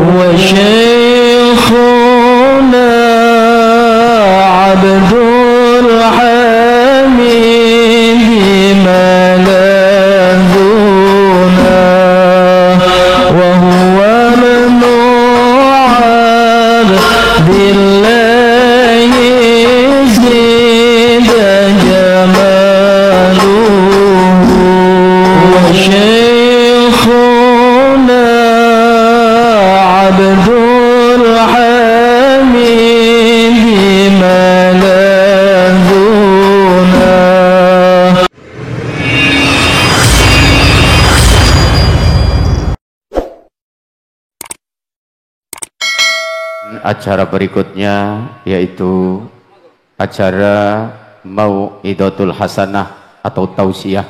وشيخنا عبد الحميد ملاذنا وهو ابن عبد الله زيد جماله وشيخنا عبد الحميد ملاذنا. Acara berikutnya yaitu acara Mau'idatul Hasanah atau tausiah,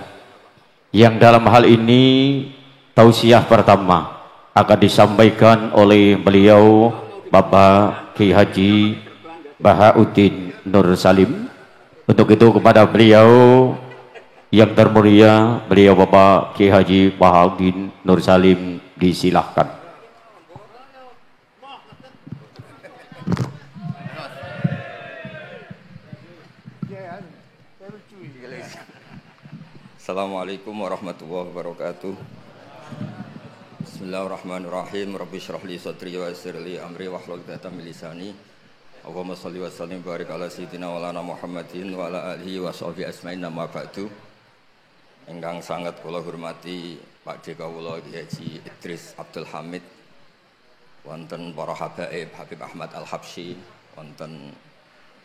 yang dalam hal ini tausiah pertama akan disampaikan oleh beliau Bapak Ki Haji Bahauddin Nur Salim. Untuk itu kepada beliau yang termulia, beliau Bapak Ki Haji Bahauddin Nur Salim, disilahkan. Assalamualaikum warahmatullahi wabarakatuh. Bismillahirrahmanirrahim. Rabbi shrah li sadri wa yassir li amri wahlul 'uqdatam min lisani. Allahumma shalli wa sallim barik ala sayyidina wa lana Muhammadin wa ala alihi wa sahbihi asma'in, amma ba'du. Ingkang sangat kula hormati Pak D kawula Ki Haji Idris Abdul Hamid, wonten para habaib Habib Ahmad Al-Habsyi, wonten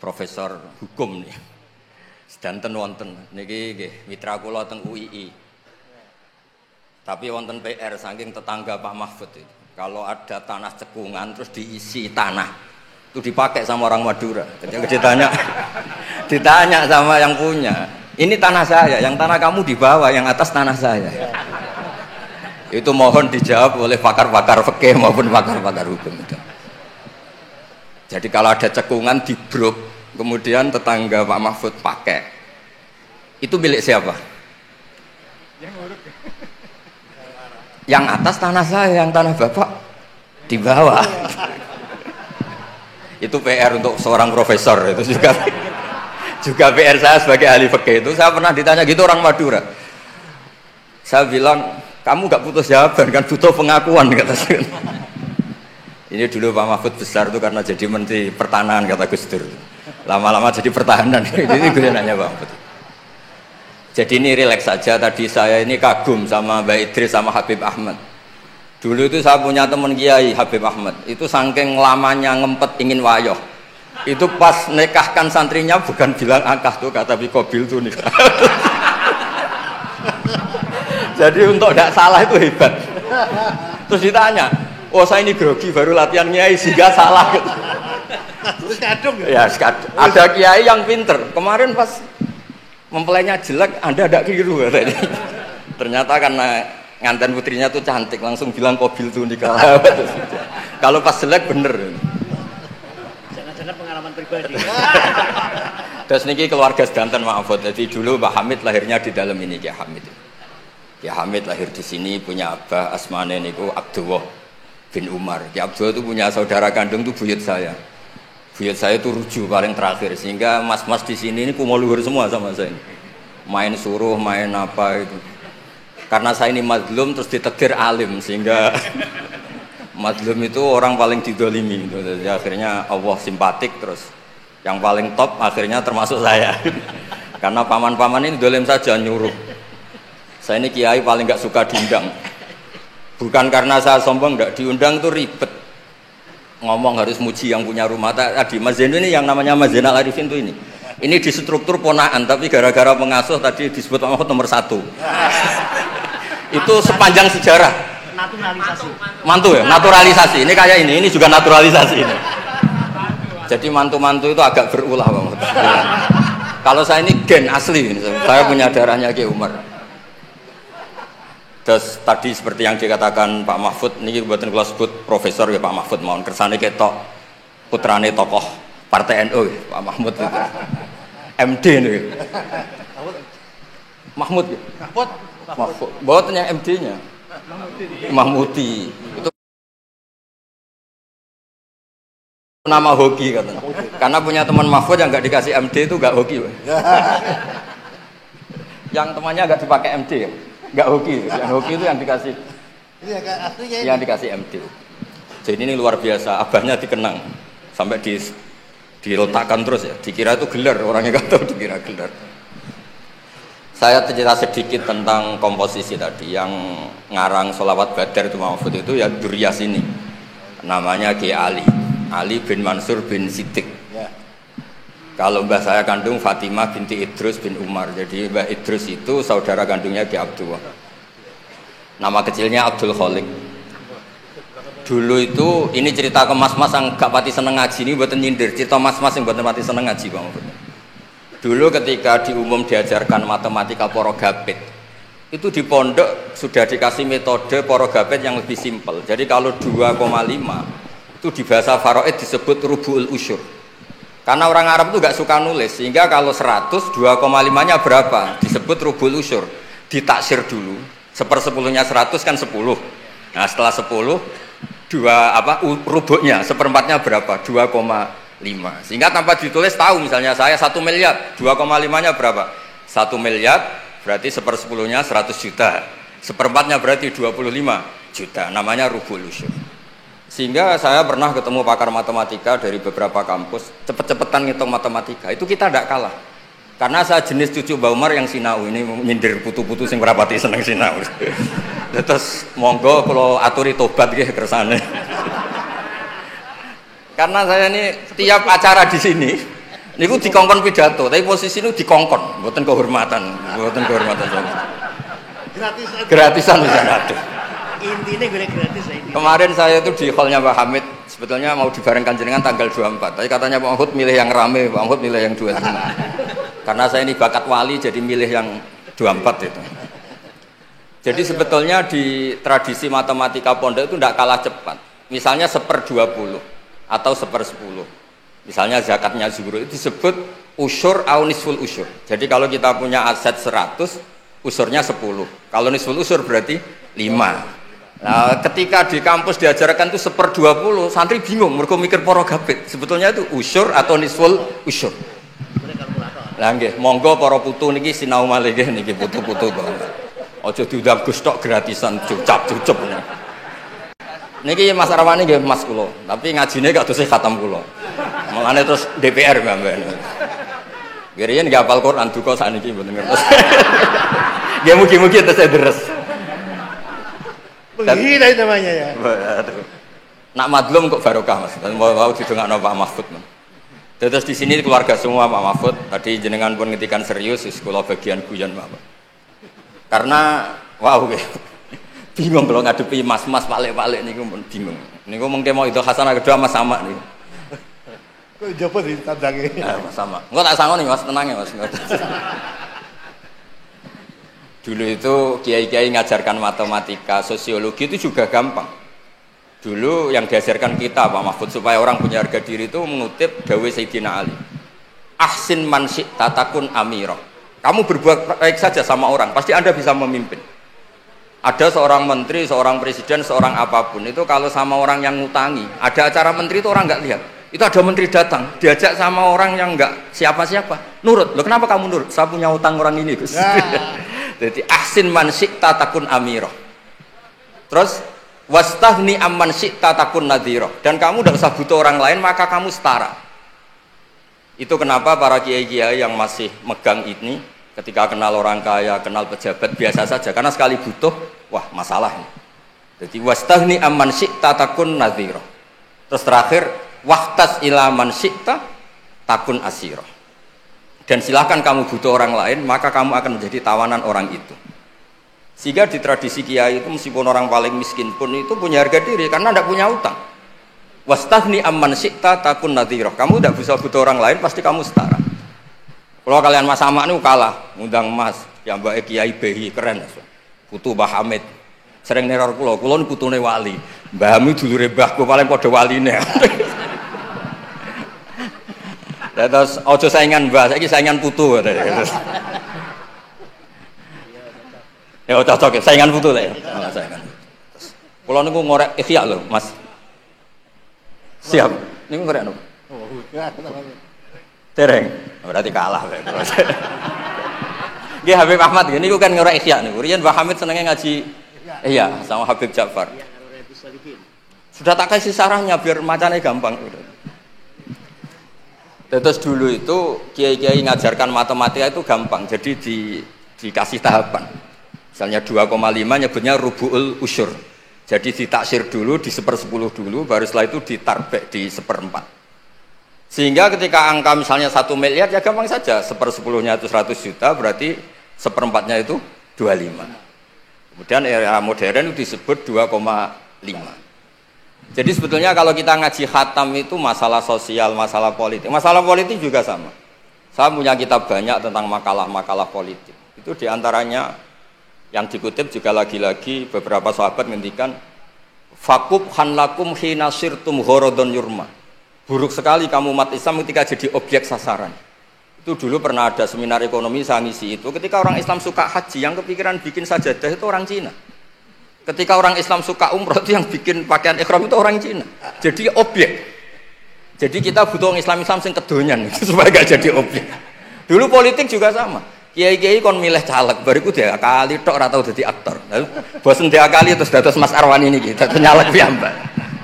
Profesor Hukum nih. Sedanten wonten niki nggih mitra kula teng UII. Tapi wonten PR saking tetangga Pak Mahfud itu. Kalau ada tanah cekungan terus diisi tanah, itu dipakai sama orang Madura. Ketika ditanya sama yang punya, ini tanah saya, yang tanah kamu di bawah, yang atas tanah saya. Itu mohon dijawab oleh pakar-pakar fikih maupun pakar-pakar hukum itu. Jadi kalau ada cekungan dibruk, kemudian tetangga Pak Mahfud pakai, itu milik siapa? Yang atas tanah saya, yang tanah bapak di bawah. Itu PR untuk seorang profesor, itu juga PR saya sebagai ahli fikih. Itu saya pernah ditanya gitu orang Madura. Saya bilang, kamu gak putus jawaban kan, butuh pengakuan, kata saya. Ini dulu Pak Mahfud besar itu karena jadi Menteri Pertanahan, kata Gus Dur. Lama-lama jadi pertahanan. Ini gue nanya Bang. Jadi ini rileks saja. Tadi saya ini kagum sama Mbak Idris sama Habib Ahmad. Dulu itu saya punya teman kiai Habib Ahmad. Itu saking lamanya ngempet ingin wayoh. Itu pas nikahkan santrinya bukan bilang akah tuh, kata Bikobil tuh nikah. Jadi untuk tidak salah itu hebat. Terus ditanya, oh saya ini grogi baru latihan kiai sehingga salah gitu. Terus kadung ya? Ya, ada kiai yang pinter. Kemarin pas mempelainya jelek, Anda tidak keliru katanya. Ternyata karena nganten putrinya tuh cantik, langsung bilang Kobil tuh nikah. Kalau pas jelek bener. Jangan-jangan pengalaman pribadi. Terus niki keluarga sedanten maafot. Jadi dulu Pak Hamid lahirnya di dalam ini, Kiai Hamid. Kiai Hamid lahir di sini, punya abah asmane niku Abdullah bin Umar. Kiai Abdullah itu punya saudara kandung tuh buyut saya. Buyut saya itu ruju paling terakhir, sehingga mas-mas di sini ini kumoluhur semua sama saya. Main suruh, main apa itu. Karena saya ini mazlum terus ditegur alim, sehingga mazlum itu orang paling didolimi. Jadi akhirnya Allah simpatik, terus yang paling top akhirnya termasuk saya. Karena paman-paman ini dolim saja nyuruh. Saya ini kiai paling gak suka diundang. Bukan karena saya sombong, gak diundang tuh ribet. Ngomong harus muji yang punya rumah. Tadi Mas Zainul ini yang namanya Mas Zainal Arifin tuh ini di struktur ponaan, tapi gara-gara pengasuh tadi disebut Pak Mahfud nomor 1. Itu sepanjang sejarah. Naturalisasi. Mantu ya, naturalisasi. Ini kayak ini juga naturalisasi ini. Jadi mantu-mantu itu agak berulah Pak Mahfud. Kalau saya ini gen asli, saya punya darahnya Ki Umar. Terus tadi seperti yang dikatakan Pak Mahfud, ini buatan kelas sebut profesor ya Pak Mahfud, mohon kersane ketok putrane tokoh Partai NU Pak Mahmud itu. MD nih. Mahmud ya? Mahmud. Buatan yang MD-nya. Mahmudi. Itu nama hoki katanya. Karena punya teman Mahfud yang nggak dikasih MD itu nggak hoki. Yang temannya nggak dipakai MD, nggak hoki. Yang hoki itu yang dikasih. Yang dikasih MD. Jadi ini luar biasa. Abahnya dikenang sampai diletakkan terus ya. Dikira itu gelar, orangnya nggak tahu dikira gelar. Saya cerita sedikit tentang komposisi tadi. Yang ngarang Sholawat Badar itu Mahfud itu ya Duriyas ini. Namanya Ki Ali bin Mansur bin Siddiq ya. Kalau mbah saya kandung Fatimah binti Idrus bin Umar. Jadi mbah Idrus itu saudara kandungnya Ki Abdullah. Nama kecilnya Abdul Khalik. Dulu itu ini cerita ke mas-mas yang gak pati seneng ngaji. Ini buatan nyindir. Cerita mas-mas yang buatan pati seneng ngaji Bang. Dulu ketika di umum diajarkan matematika porogapit, itu di pondok sudah dikasih metode porogapit yang lebih simpel. Jadi kalau 2,5 itu di bahasa Faraid disebut rubu'ul usyur. Karena orang Arab itu gak suka nulis, sehingga kalau 100 2,5-nya berapa disebut rubu'ul usyur. Ditaksir dulu, 1/10-nya 100 kan 10. Nah setelah 10 rubu'nya 1/4-nya berapa? 2,5. Sehingga tanpa ditulis tahu, misalnya saya 1 miliar, 2,5-nya berapa? 1 miliar berarti 1/10-nya 100 juta, 1/4-nya berarti 25 juta, namanya rubu'ul usyur. Sehingga saya pernah ketemu pakar matematika dari beberapa kampus, cepet-cepetan ngitung matematika, itu kita tidak kalah. Karena saya jenis cucu Mbah Umar yang sinau, ini nyindir putu-putu sing berapati seneng sinau. Terus monggo kalau aturi tobat nggih kersane. Karena saya ini tiap acara di sini niku dikongkon pidato, tapi posisi ini dikongkon, mboten kehormatan gratisan bisa ada. Intinya gue gratis ini. Kemarin saya itu di hallnya Pak Hamid, sebetulnya mau dibarengkan jenengan tanggal 24, tapi katanya Pak Mahfud milih yang rame, Pak Mahfud milih yang 25. Karena saya ini bakat wali jadi milih yang 24 itu. Jadi sebetulnya di tradisi matematika pondok itu tidak kalah cepat. Misalnya 1/20 atau 1/10. Misalnya zakatnya zuhur itu disebut usyur au nisful usyur. Jadi kalau kita punya aset 100, usurnya 10. Kalau nisful usyur berarti 5. Nah, ketika di kampus diajarkan itu 1/20, santri bingung, mereka mikir porogapit. Sebetulnya itu usyur atau nisful usyur. Lah nggih, monggo para putu niki sinau malih nggih niki putu-putu kok. Aja diundang Gus tok gratisan cucap-cucup. Niki Mas Arwani nggih Mas kula, tapi ngajine gak dosih khatam kula. Mulane terus DPR mbak. Geriyen nggih hafal Quran duka sakniki mboten ngertos. Nggih mugi-mugi terus deres. Penghina itu namanya ya. Waduh. Nak madlum kok barokah Mas. Mau didongakno Pak Mahfud. Terus di sini keluarga semua Pak Mahfud. Tadi jenengan pun ngetikan serius sekolah bagian guyon Pak. Karena wow bingung kalau ngadepi mas-mas palik-palik niku pun bingung. Niku mengke mau itu hasanah kedua Mas sama niku. Kok jopo ditandangi. Mas sama. Engko tak sangoni Mas, tenang ya Mas. Dulu itu kiai-kiai ngajarkan matematika, sosiologi itu juga gampang. Dulu yang diajarkan kita Pak Mahfud supaya orang punya harga diri itu mengutip dawuh Sayyidina Ali. Ahsin man syi'ta takun amira. Kamu berbuat baik saja sama orang, pasti Anda bisa memimpin. Ada seorang menteri, seorang presiden, seorang apapun itu kalau sama orang yang ngutangi, ada acara menteri itu orang nggak lihat. Itu ada menteri datang, diajak sama orang yang nggak siapa-siapa, nurut. Loh kenapa kamu nurut? Saya punya utang orang ini Gus. Jadi ahsin man syi'ta takun amira. Terus wastahni amman syi'ta takun nadhira. Dan kamu tidak usah butuh orang lain, maka kamu setara. Itu kenapa para kiai-kiai yang masih megang ini ketika kenal orang kaya, kenal pejabat biasa saja, karena sekali butuh, wah masalah. Jadi wastahni amman syi'ta takun nadhira. Terus terakhir wahtas ila man syi'ta takun asira. Dan silahkan kamu butuh orang lain, maka kamu akan menjadi tawanan orang itu. Sehingga di tradisi kiai itu meskipun orang paling miskin pun itu punya harga diri karena tidak punya utang. Wastahni amman syi'ta takun nadhira. Kamu tidak bisa butuh orang lain, pasti kamu setara. Kalau kalian Mas Sama ini kalah, ngundang Mas, ya Mbak Kiai Behi keren. Putu Mbah Hamid. Sering neror kula ini putune wali. Mbah Hamid dulure mbahku paling padha waline. Terus ojo saingan Mbah, saiki saingan putu. Ya cocok saingan putu lah ya. Saingan. Kula niku ngorek ikhya lho, Mas. Siap. Niku keren. Oh, enggak namanya. Dereng. Berarti kalah. Nggih Habib Ahmad niku kan ngora Ihya niku. Riyen Mbah Hamid senenge ngaji iya sama Habib Ja'far. Sudah tak kasih sarahnya biar macamnya gampang. Terus dulu itu kiai-kiai ngajarkan matematika itu gampang, jadi dikasih tahapan. Misalnya 2,5 nyebutnya rubu'ul usyur. Jadi ditaksir dulu, di 1/10 dulu, baru setelah itu ditarbek di 1/4. Sehingga ketika angka misalnya 1 miliar ya gampang saja, 1/10-nya itu 100 juta, berarti 1/4-nya itu 25. Kemudian era modern itu disebut 2,5. Jadi sebetulnya kalau kita ngaji khatam itu masalah sosial, masalah politik. Masalah politik juga sama. Saya punya kitab banyak tentang makalah-makalah politik. Itu diantaranya yang dikutip juga lagi-lagi beberapa sahabat ngendikan fakub hanlakum hina sirtum horodon yurma. Buruk sekali kamu umat Islam ketika jadi objek sasaran. Itu dulu pernah ada seminar ekonomi saya ngisi itu. Ketika orang Islam suka haji, yang kepikiran bikin sajadah itu orang Cina. Ketika orang Islam suka umroh itu yang bikin pakaian ihram itu orang Cina. Jadi objek. Jadi kita butuh orang Islam sing kedonyan supaya gak jadi objek. Dulu politik juga sama. Kiai-kiai kon milih caleg, bariku dia kali tok ora tau dadi aktor. Bosen dia kali terus dados Mas Arwani niki, dadi nyalek piyambak.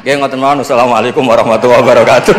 Nggih ngoten mawon. Assalamualaikum warahmatullahi wabarakatuh.